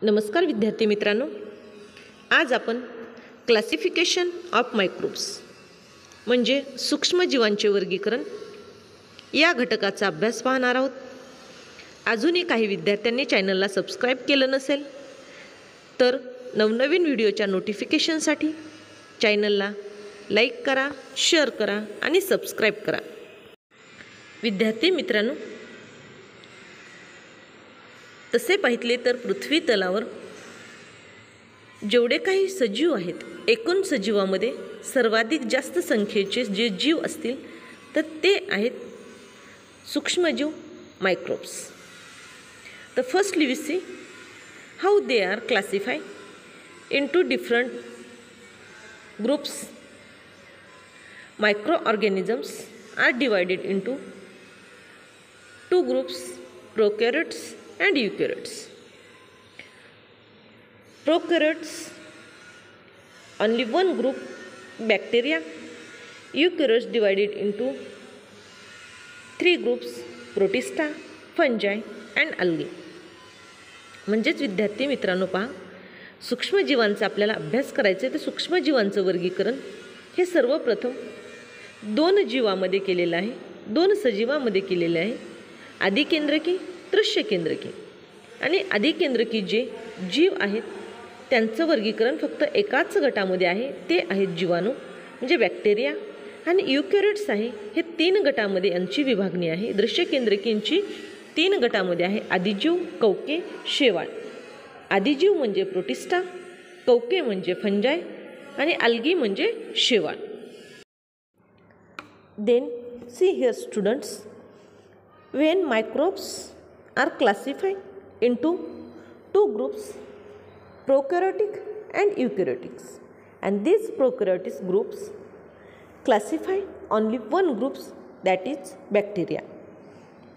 नमस्कार विद्यार्थी मित्रांनो, आज आपण क्लासिफिकेशन ऑफ मायक्रोब्स म्हणजे सूक्ष्मजीवांचे वर्गीकरण या घटकाचा अभ्यास पाहणार आहोत. अजूनही काही विद्यार्थ्यांनी चॅनलला सबस्क्राईब केलं नसेल तर नवनवीन व्हिडिओच्या नोटिफिकेशनसाठी चॅनलला लाईक करा, शेअर करा आणि सबस्क्राईब करा. विद्यार्थी मित्रांनो, तसे पाहितले तर पृथ्वी तलावर जेवढे काही सजीव आहेत, एकूण सजीवामध्ये सर्वाधिक जास्त संख्येचे जे जीव असतील तर ते आहेत सूक्ष्मजीव, मायक्रोब्स. तर firstly we see how they are classify into different groups. Microorganisms are divided into two groups, prokaryotes and eukaryotes. Prokaryotes, only one group, bacteria. Eukaryotes divided into three groups, protista, fungi and algae. म्हणजेच विद्यार्थी मित्रांनो, पहा, सूक्ष्मजीवांचा आपल्याला अभ्यास करायचा आहे. तर सूक्ष्मजीवांचं वर्गीकरण हे सर्वप्रथम दोन जीवामध्ये केलेलं आहे, दोन सजीवामध्ये केलेले आहे. आदिकेंद्रकी, दृश्य केंद्रकी. आणि आदिकेंद्रकी जे जीव आहेत त्यांचं वर्गीकरण फक्त एकाच गटामध्ये आहे, ते आहेत जीवाणू म्हणजे बॅक्टेरिया. आणि युकॅरियोट्स आहे, हे तीन गटामध्ये यांची विभागणी आहे. दृश्य केंद्रकींची तीन गटामध्ये आहे: आदिजीव, कवके, शेवाळ. आदिजीव म्हणजे प्रोटिस्टा, कवके म्हणजे फंजाय आणि अल्गी म्हणजे शेवाळ. Then see here students, when microbes are classified into two groups, prokaryotic and eukaryotics, and these prokaryotic groups classify only one groups, that is bacteria.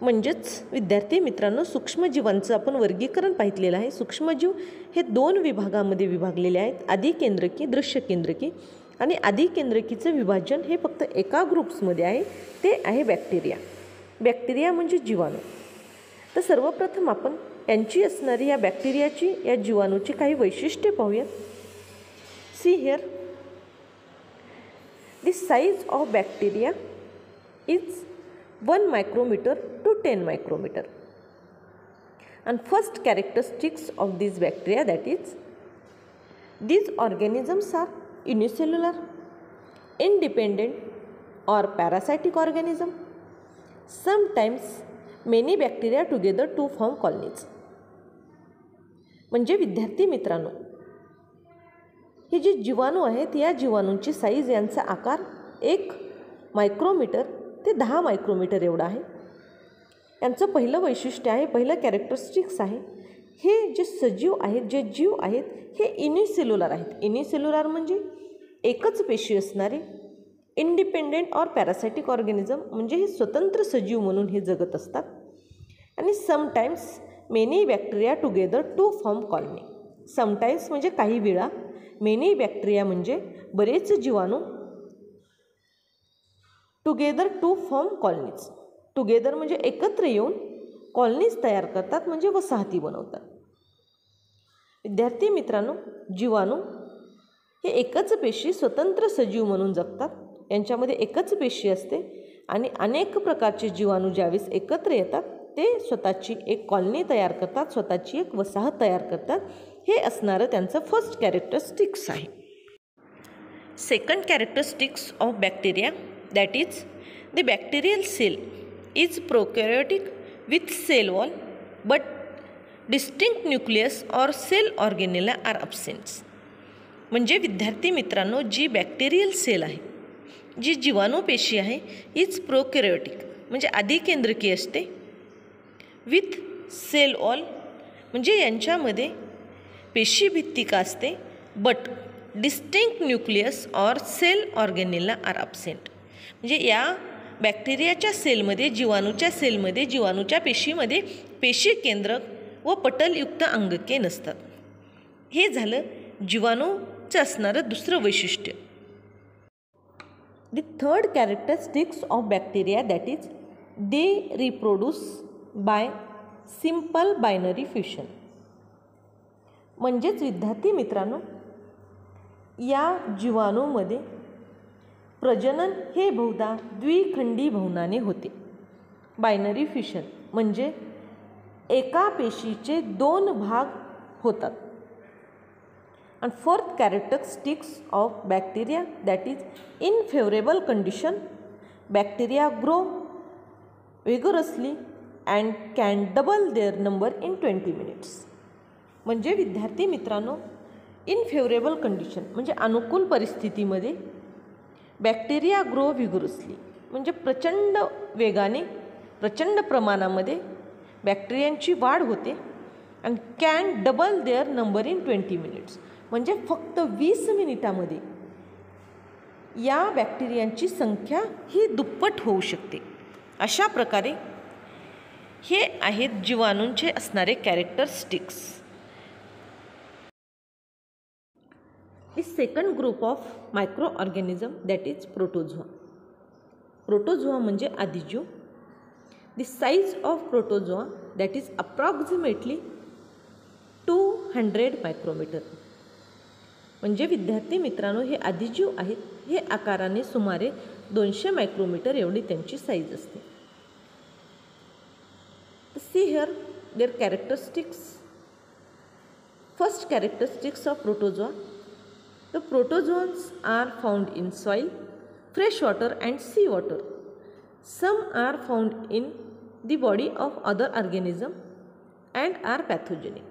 म्हणजेच विद्यार्थी मित्रांनो, सूक्ष्मजीवांचं आपण वर्गीकरण पाहितलेलं आहे. सूक्ष्मजीव हे दोन विभागामध्ये विभागलेले आहेत: आदिकेंद्रकी, दृश्य केंद्रकी. आणि आदिकेंद्रकीचं विभाजन हे फक्त एका ग्रुप्समध्ये आहे, ते आहे बॅक्टेरिया. बॅक्टेरिया म्हणजे जीवाणू. तर सर्वप्रथम आपण यांची असणारी या बॅक्टेरियाची, या जीवाणूची काही वैशिष्ट्ये पाहूयात. C here, the size of bacteria is 1 micrometer to 10 micrometer. And first characteristics of these bacteria, that is, these organisms are unicellular, independent or parasitic organism. Sometimes many bacteria together to form colonies. म्हणजे विद्यार्थी मित्रांनो, हे जे जीवाणू आहेत या जीवाणूंची size, यांचा आकार 1 मायक्रोमीटर ते 10 मायक्रोमीटर एवढा आहे. यांचं पहिलं वैशिष्ट्य आहे, पहिलं कॅरेक्टरिस्टिक्स आहे, हे जे सजीव आहेत, जे जीव आहेत, हे युनिसेल्युलर आहेत. युनिसेल्युलर म्हणजे एकच पेशी असणारे. इंडिपेंडेंट ऑर पॅरासायटिक ऑर्गॅनिझम म्हणजे हे स्वतंत्र सजीव म्हणून हे जगत असतात. आणि sometimes many bacteria together to form colony. Sometimes म्हणजे काही वेळा, मेनी बॅक्टेरिया म्हणजे बरेच जीवाणू, together to form colonies. Together म्हणजे एकत्र येऊन कॉलनीज तयार करतात, म्हणजे वसाहती बनवतात. विद्यार्थी मित्रांनो, जीवाणू हे एकच पेशी स्वतंत्र सजीव म्हणून जगतात. यांच्यामध्ये एकच पेशी असते आणि अनेक प्रकारचे जीवाणू ज्यावेळेस एकत्र येतात ते स्वतःची एक कॉलनी तयार करतात, स्वतःची एक वसाहत तयार करतात. हे असणारं त्यांचं फर्स्ट कॅरेक्टरिस्टिक्स आहे. Second characteristics of bacteria, that is, the bacterial cell is prokaryotic with cell wall, but distinct nucleus or cell organella are absent. म्हणजे विद्यार्थी मित्रांनो, जी बॅक्टेरियल सेल आहे, जी जीवाणू पेशी आहे, हीच प्रोकॅरियोटिक म्हणजे आदिकेंद्रकी असते. विथ सेल वॉल म्हणजे यांच्यामध्ये पेशीभित्तिका असते. But distinct nucleus or cell organelle are absent. म्हणजे या बॅक्टेरियाच्या सेलमध्ये, जीवाणूच्या सेलमध्ये, जीवाणूच्या पेशीमध्ये पेशी केंद्रक व पटलयुक्त अंगके नसतात. हे झालं जीवाणूचं असणारं दुसरं वैशिष्ट्य. The third characteristics of bacteria, that is, they reproduce by simple binary fusion. म्हणजेच विद्यार्थी मित्रांनो, या जीवाणूमध्ये प्रजनन हे बहुधा द्विखंडी बहुनाने होते. बायनरी फिशन म्हणजे एका पेशीचे 2 भाग होतात. And fourth characteristics of bacteria, that is in favorable condition, bacteria grow vigorously and can double their number in 20 minutes. म्हणजे विद्यार्थी मित्रांनो, इन फेवरेबल कंडिशन म्हणजे अनुकूल परिस्थितीमध्ये बॅक्टेरिया ग्रो व्हिगोरसली म्हणजे प्रचंड वेगाने, प्रचंड प्रमाणामध्ये बॅक्टेरियांची वाढ होते. आणि can double their number in 20 minutes म्हणजे फक्त 20 मिनिटामध्ये या बॅक्टेरियांची संख्या ही दुप्पट होऊ शकते. अशा प्रकारे हे आहेत जीवाणूंचे असणारे characteristics. The second group of microorganism, that is protozoa. Protozoa म्हणजे आदिजीव. The size of protozoa, that is approximately 200 micrometer. म्हणजे विद्यार्थी मित्रांनो, हे आदिजीव आहेत. हे आकाराने सुमारे 200 मायक्रोमीटर एवढी त्यांची साईज असते. See here their characteristics. First characteristics of protozoa. The protozoans are found in soil, fresh water and sea water. Some are found in the body of other organism and are pathogenic.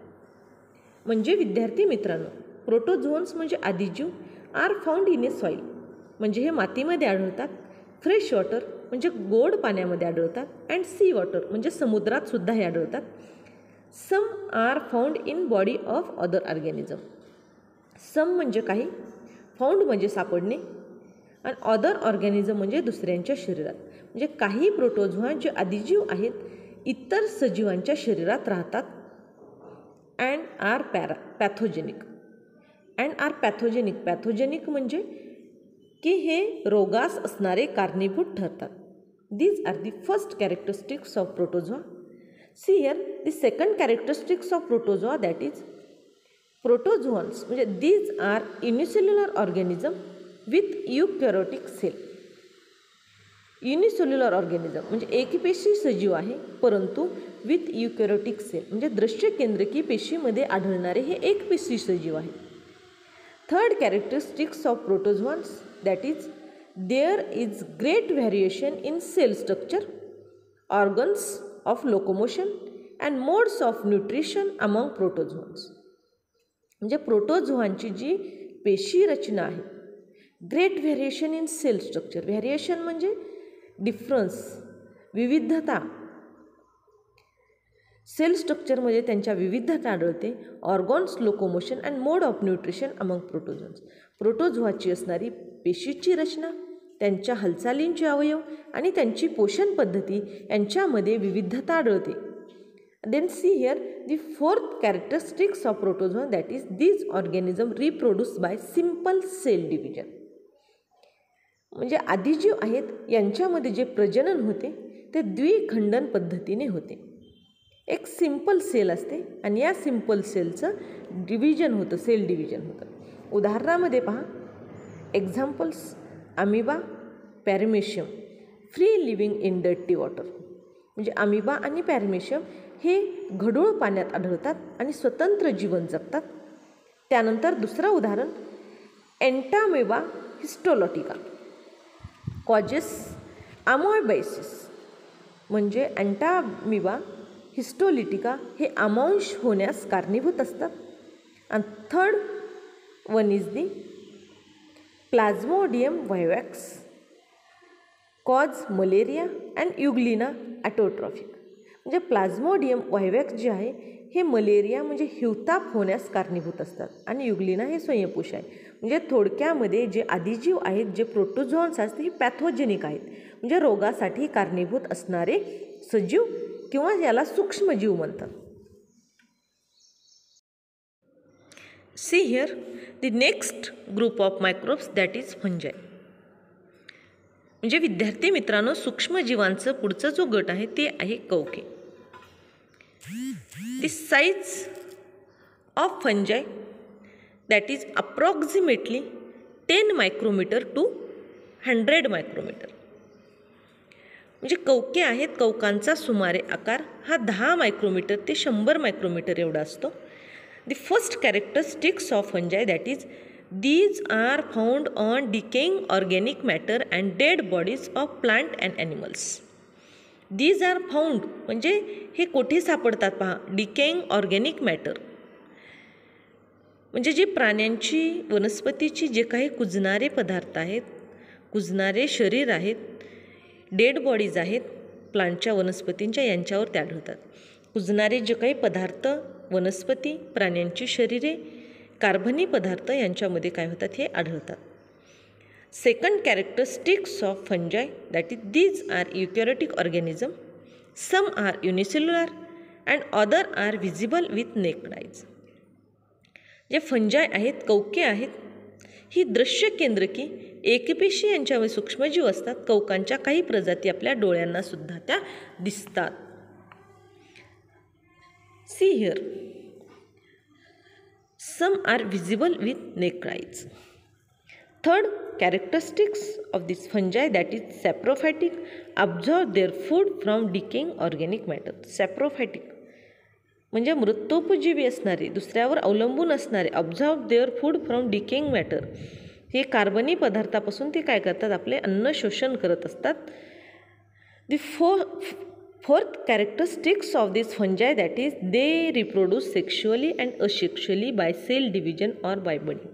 म्हणजे विद्यार्थी मित्रांनो, protozoans म्हणजे आदिजीव are found in a soil म्हणजे हे मातीमध्ये आढळतात, fresh water म्हणजे गोड पाण्यामध्ये आढळतात, अँड सी वॉटर म्हणजे समुद्रात सुद्धा हे आढळतात. Some are found in body of other organism. Some म्हणजे काही, फाउंड म्हणजे सापडणे, आणि अदर ऑर्गॅनिझम म्हणजे दुसऱ्यांच्या शरीरात. म्हणजे काही प्रोटोझोआ जे आदिजीव आहेत इतर सजीवांच्या शरीरात राहतात. And are pathogenic. And are pathogenic. Pathogenic म्हणजे की हे रोगास असणारे कारणीभूत ठरतात. These are the first characteristics of protozoa. See here the second characteristics of protozoa, that is protozoans म्हणजे these are unicellular organism with eukaryotic cell. Unicellular organism म्हणजे एकपेशी सजीव आहे परंतु विथ यूकॅरियोटिक सेल म्हणजे दृश्य केंद्रकी पेशीमध्ये आढळणारे हे एकपेशी सजीव आहे. Third characteristics of protozoans, that is there is great variation in cell structure, organs of locomotion and modes of nutrition among protozoans. म्हणजे प्रोटोझोआंची जी पेशी रचना आहे, great variation in cell structure. Variation म्हणजे डिफरन्स, विविधता. सेल स्ट्रक्चरमध्ये त्यांच्या विविधता आढळते. Organs, locomotion and mode of nutrition among protozoans. प्रोटोझोआची असणारी पेशीची रचना, त्यांच्या हालचालींचे अवयव आणि त्यांची पोषण पद्धती यांच्यामध्ये विविधता आढळते. Then see here the fourth characteristics of protozoa, that is these organism reproduce by simple cell division. म्हणजे आदिजीव आहेत यांच्यामध्ये जे प्रजनन होते ते द्विखंडन पद्धतीने होते. एक सिम्पल सेल असते आणि या सिम्पल सेलचं डिव्हिजन होतं, सेल डिव्हिजन होतं. उदाहरणामध्ये पहा, examples amoeba, paramecium, free living in dirty water. म्हणजे अमिबा आणि पॅरामेशियम हे गढूळ पाण्यात आढळतात आणि स्वतंत्र जीवन जगतात. त्यानंतर दुसरं उदाहरण एंटामेबा हिस्टोलॉटिका कॉजेस अमोएबायसिस. म्हणजे एंटामिबा हिस्टोलिटिका हे अमांश होण्यास कारणीभूत असतात. आणि third one is the Plasmodium vivax cause malaria and Euglena autotrophic. म्हणजे प्लाझ्मोडियम व्हायवॅक्स जे आहे हे मलेरिया म्हणजे हिवताप होण्यास कारणीभूत असतात आणि युग्लिना हे स्वयंपोषी आहे. म्हणजे थोडक्यामध्ये जे आदिजीव आहेत, जे प्रोटोझोन्स असते हे पॅथोजेनिक आहेत म्हणजे रोगासाठी कारणीभूत असणारे सजीव किंवा याला सूक्ष्मजीव म्हणतात. See here the next group of microbes, that is फंजाय. म्हणजे विद्यार्थी मित्रांनो, सूक्ष्मजीवांचं पुढचा जो गट आहे ते आहे कवके. The size of fungi that is approximately 10 micrometer to 100 micrometer. म्हणजे कवके आहेत, कवकांचा सुमारे आकार हा 10 मायक्रोमीटर ते 100 मायक्रोमीटर एवढा असतो. The first characteristics of fungi that is these are found on decaying organic matter and dead bodies of plant and animals. These are found म्हणजे हे कोठे सापडतात पहा. डिकेइंग ऑर्गॅनिक मॅटर म्हणजे जे प्राण्यांची वनस्पतीची जे काही कुजणारे पदार्थ आहेत, कुजणारे शरीर आहेत, डेड बॉडीज आहेत प्लांटच्या वनस्पतींच्या, यांच्यावर ते आढळतात. कुजणारे जे काही पदार्थ वनस्पती, प्राण्यांची शरीरे, कार्बनी पदार्थ यांच्यामध्ये काय होतात हे आढळतात. Second characteristics of fungi that is these are eukaryotic organism. Some are unicellular and other are visible with naked eyes. जे फंजाय आहेत, कवके आहेत, ही दृश्य केंद्रकी एकपेशी यांच्यामध्ये सूक्ष्मजीव असतात. कवकांच्या काही प्रजाती आपल्या डोळ्यांना सुद्धा त्या दिसतात. See here some are visible with naked eyes. Third characteristics of this fungi that is saprophytic. Observe their food from decaying organic matter. Saprophytic म्हणजे मृत्योपजीवी असणारे, दुसऱ्यावर अवलंबून असणारे. Observe their food from decaying matter हे कार्बनी पदार्थापासून ते काय करतात, आपले अन्न शोषण करत असतात. The fourth characteristics of this fungi that is they reproduce sexually and asexually by cell division or by budding.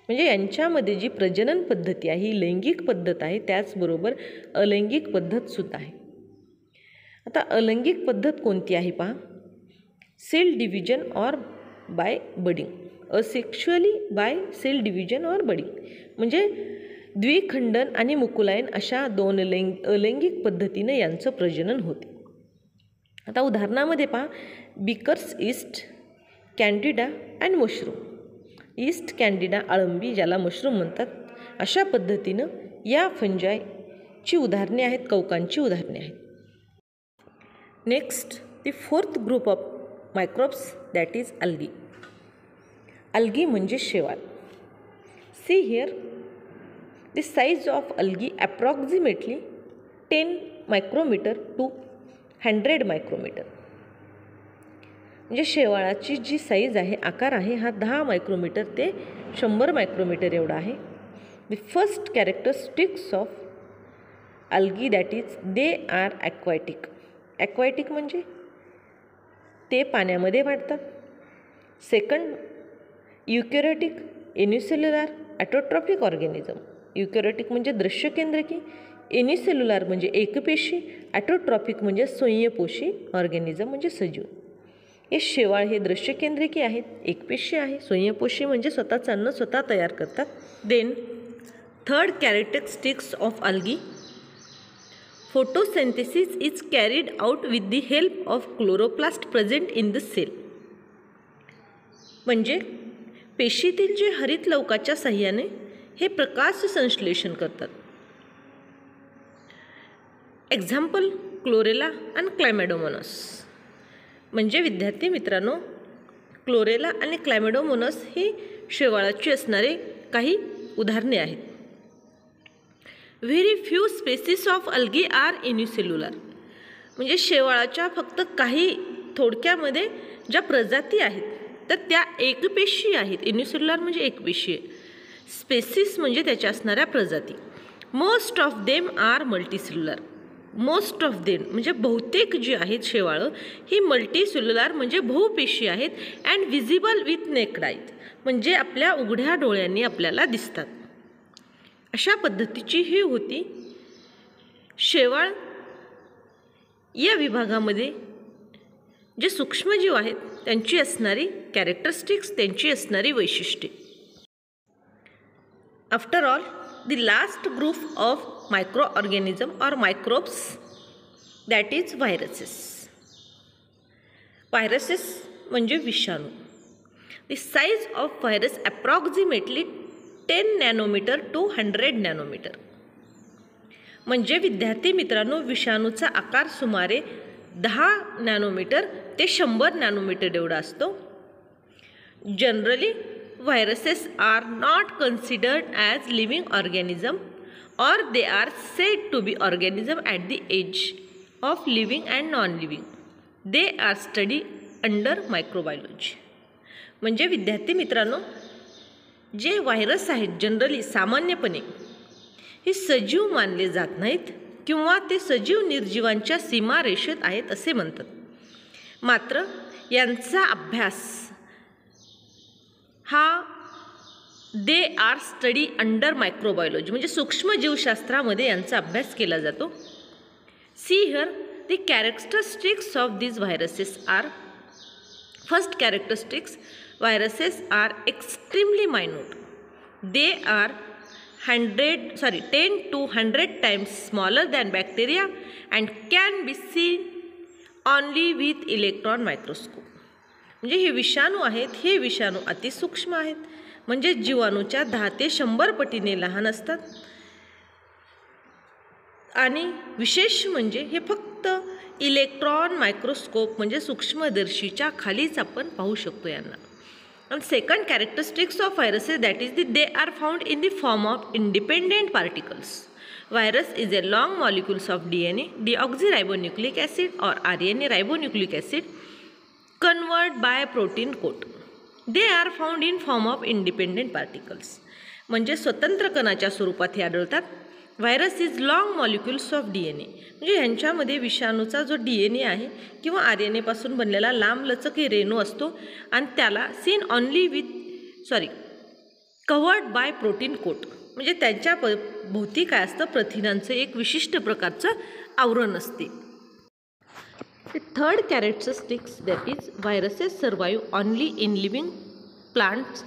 म्हणजे यांच्यामध्ये जी प्रजनन पद्धती आहे ही लैंगिक पद्धत आहे, त्याचबरोबर अलैंगिक पद्धतसुद्धा आहे. आता अलैंगिक पद्धत कोणती आहे पहा. Cell division or by budding. Asexually by cell division or budding म्हणजे द्विखंडन आणि मुकुलायन अशा दोन अलैंगिक पद्धतीने यांचं प्रजनन होते. आता उदाहरणामध्ये पहा. Baker's yeast, Candida and mushroom. Yeast, Candida, अळंबी ज्याला मशरूम म्हणतात, अशा पद्धतीनं या फंजायची उदाहरणे आहेत, कवकांची उदाहरणे आहेत. Next the fourth group of microbes that is algae. Algae म्हणजे शेवाळ. See here the size of algae approximately 10 micrometer to 100 micrometer. म्हणजे शेवाळाची जी साईज आहे, आकार आहे, हा 10 मायक्रोमीटर ते 100 मायक्रोमीटर एवढा आहे. The first characteristics of algae that is they are aquatic. Aquatic म्हणजे ते पाण्यामध्ये वाढतात. Second eukaryotic, unicellular, autotrophic organism. Eukaryotic म्हणजे दृश्य केंद्रकी, युनिसेल्युलर म्हणजे एकपेशी, ॲटोट्रॉफिक म्हणजे संयपोषी ऑर्गॅनिझम म्हणजे सजीव. हे शेवाळ हे दृश्य केंद्रकी आहेत, एकपेशी आहे. संयपोषी म्हणजे स्वतःचं अन्न स्वतः तयार करतात. Then third characteristics of algae. Photosynthesis is carried out with the help of chloroplast present in the cell. म्हणजे पेशीतील जे हरित लवकाच्या साह्याने हे प्रकाश संश्लेषण करतात. एक्झाम्पल क्लोरेला आणि क्लॅमेडोमोनास. म्हणजे विद्यार्थी मित्रांनो, क्लोरेला आणि क्लॅमेडोमोनास ही शेवाळाची असणारे काही उदाहरणे आहेत. Very few species of algae are unicellular. म्हणजे शेवाळाच्या फक्त काही थोडक्यामध्ये ज्या प्रजाती आहेत तर त्या एकपेशी आहेत. युनिसेल्युलर म्हणजे एकपेशी आहे. स्पेसिस म्हणजे त्याच्या असणाऱ्या प्रजाती. Most of them are multicellular. Most of them म्हणजे बहुतेक जी आहेत शेवाळं ही मल्टीसेल्युलर म्हणजे बहुपेशी आहेत. And visible with naked eyes म्हणजे आपल्या उघड्या डोळ्यांनी आपल्याला दिसतात. अशा पद्धतीची ही होती शेवाळ या विभागामध्ये जे सूक्ष्मजीव आहेत त्यांची असणारी कॅरेक्टरिस्टिक्स, त्यांची असणारी वैशिष्ट्ये. After all the last group of microorganism or microbes that is viruses. Viruses म्हणजे विषाणू. The size of virus approximately 10 nanometer to 100 nanometer. म्हणजे विद्यार्थी मित्रांनो, विषाणूचा आकार सुमारे 10 नॅनोमीटर ते 100 नॅनोमीटर एवढा असतो. Generally, viruses are not considered as living organism, or they are said to be organism at the edge of living and non-living. They are studied under microbiology. म्हणजे विद्यार्थी मित्रांनो, जे व्हायरस आहेत जनरली सामान्यपणे हे सजीव मानले जात नाहीत किंवा ते सजीव निर्जीवांच्या सीमारेषेत आहेत असे म्हणतात. मात्र यांचा अभ्यास हा they are study under microbiology म्हणजे सूक्ष्मजीवशास्त्रामध्ये यांचा अभ्यास केला जातो. See here the characteristics of these viruses are. First characteristics, viruses are extremely minute. They are 10 to 100 times smaller than bacteria and can be seen only with electron microscope. म्हणजे हे विषाणू आहेत, हे विषाणू अतिसूक्ष्म आहेत, म्हणजे जीवाणूच्या 10 ते 100 पटीने लहान असतात. आणि विशेष म्हणजे हे फक्त इलेक्ट्रॉन मायक्रोस्कोप म्हणजे सूक्ष्मदर्शीच्या खालीच आपण पाहू शकतो यांना. And second characteristics of viruses, that is they are found in the form of independent particles. Virus is a long molecules of DNA, deoxyribonucleic acid or RNA ribonucleic acid converted by protein coat. They are found in form of independent particles. म्हणजे स्वतंत्र कणाच्या स्वरूपात हे आढळतात. Virus is long molecules of DNA. म्हणजे ह्यांच्यामध्ये विषाणूचा जो DNA आहे किंवा RNA पासून बनलेला लांब लचक हे रेणू असतो आणि त्याला seen only covered by protein coat म्हणजे त्यांच्या भोवती काय असतं, प्रथिनांचं एक विशिष्ट प्रकारचं आवरण असते. Third characteristics, that is viruses survive only in living plants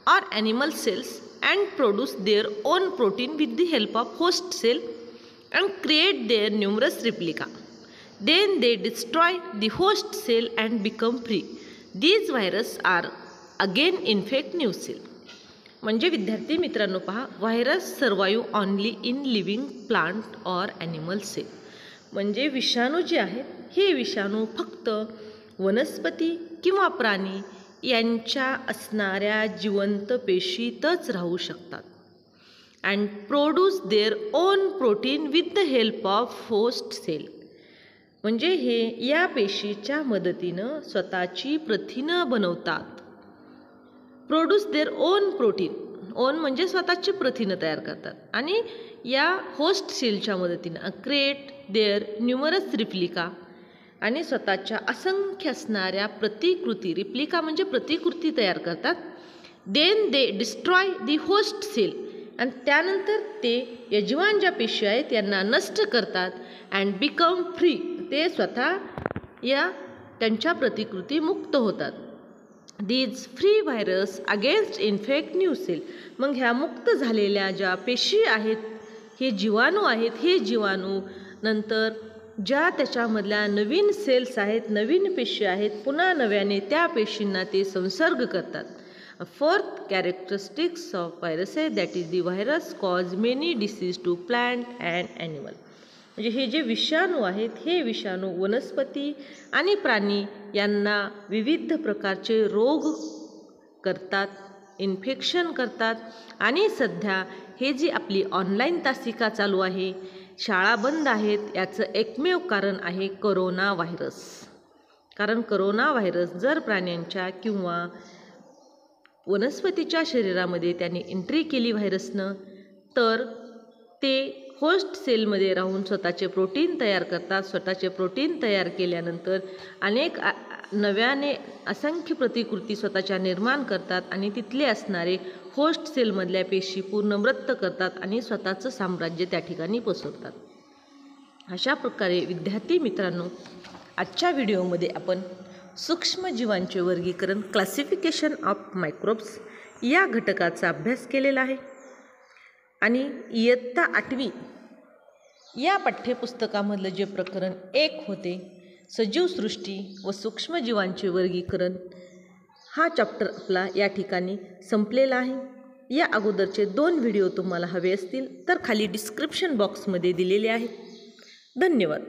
or animal cells and produce their own protein with the help of host cell and create their numerous replica. Then they destroy the host cell and become free. These viruses are again infect new cell. म्हणजे विद्यार्थी मित्रांनो पहा, virus survive only in living plant or animal cell. म्हणजे विषाणू जे आहेत हे विषाणू फक्त वनस्पती किंवा प्राणी यांच्या असणाऱ्या जिवंत पेशीतच राहू शकतात. And produce their own protein with the help of host cell. म्हणजे हे या पेशीच्या मदतीनं स्वतःची प्रथिनं बनवतात. Produce their own protein, own म्हणजे स्वतःची प्रथिनं तयार करतात आणि या होस्ट सेलच्या मदतीनं क्रिएट देअर न्यूमरस रिप्लिका आणि स्वतःच्या असंख्य असणाऱ्या प्रतिकृती, रिप्लिका म्हणजे प्रतिकृती तयार करतात. Then they destroy the host cell आणि त्यानंतर ते यजमान ज्या पेशी आहेत यांना नष्ट करतात. अँड बिकम फ्री, ते स्वतः या त्यांच्या प्रतिकृती मुक्त होतात. These free virus against infect new cell. मग ह्या मुक्त झालेल्या ज्या पेशी आहेत, हे जीवाणू आहेत, हे जीवाणू नंतर ज्या त्याच्यामधल्या नवीन सेल्स आहेत, नवीन पेशी आहेत, पुन्हा नव्याने त्या पेशींना ते संसर्ग करतात. Fourth characteristics of viruses, that is the virus cause many disease to plant and animal. म्हणजे हे जे विषाणू आहेत हे विषाणू वनस्पती आणि प्राणी यांना विविध प्रकारचे रोग करतात, इन्फेक्शन करतात. आणि सध्या हे जी आपली ऑनलाईन तासिका चालू आहे, शाळा बंद आहेत, याचं एकमेव कारण आहे करोना व्हायरस. कारण करोना व्हायरस जर प्राण्यांच्या किंवा वनस्पतीच्या शरीरामध्ये त्याने एंट्री केली व्हायरसनं, तर ते होस्ट सेलमध्ये राहून स्वतःचे प्रोटीन तयार करतात. स्वतःचे प्रोटीन तयार केल्यानंतर अनेक नव्याने असंख्य प्रतिकृती स्वतःच्या निर्माण करतात आणि तिथले असणारे होस्ट सेलमधल्या पेशी पूर्ण मृत करतात आणि स्वतःचं साम्राज्य त्या ठिकाणी पसरतात. अशा प्रकारे विद्यार्थी मित्रांनो, आजच्या व्हिडिओमध्ये आपण सूक्ष्मजीवांचे वर्गीकरण, क्लासिफिकेशन ऑफ मायक्रोब्स या घटकाचा अभ्यास केलेला आहे. आणि इयत्ता 8वी या पाठ्यपुस्तकामधलं जे प्रकरण 1 होते, सजीवसृष्टी व सूक्ष्मजीवांचे वर्गीकरण, हा चॅप्टर आपला या ठिकाणी संपलेला आहे. या अगोदरचे 2 व्हिडिओ तुम्हाला हवे असतील तर खाली डिस्क्रिप्शन बॉक्समध्ये दिलेले आहेत. धन्यवाद.